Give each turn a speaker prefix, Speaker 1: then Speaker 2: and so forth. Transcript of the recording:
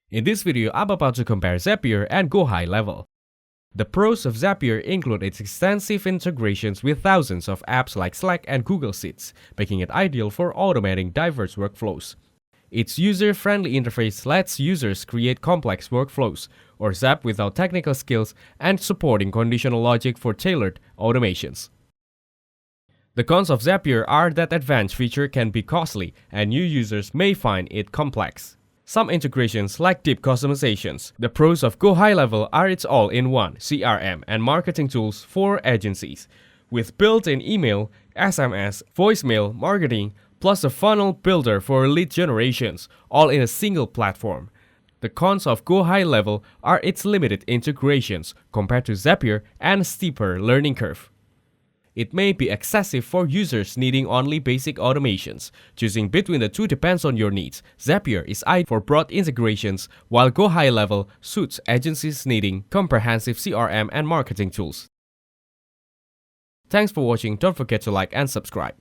Speaker 1: In this video, I'm about to compare Zapier and GoHighLevel. The pros of Zapier include its extensive integrations with thousands of apps like Slack and Google Sheets, making it ideal for automating diverse workflows. Its user-friendly interface lets users create complex workflows, or zap without technical skills, and supporting conditional logic for tailored automations. The cons of Zapier are that advanced features can be costly, and new users may find it complex. Some integrations lack deep customizations. The pros of GoHighLevel are its all-in-one CRM and marketing tools for agencies, with built-in email, SMS, voicemail marketing, plus a funnel builder for lead generations, all in a single platform. The cons of GoHighLevel are its limited integrations compared to Zapier and steeper learning curve. It may be excessive for users needing only basic automations. Choosing between the two depends on your needs. Zapier is ideal for broad integrations, while GoHighLevel suits agencies needing comprehensive CRM and marketing tools. Thanks for watching. Don't forget to like and subscribe.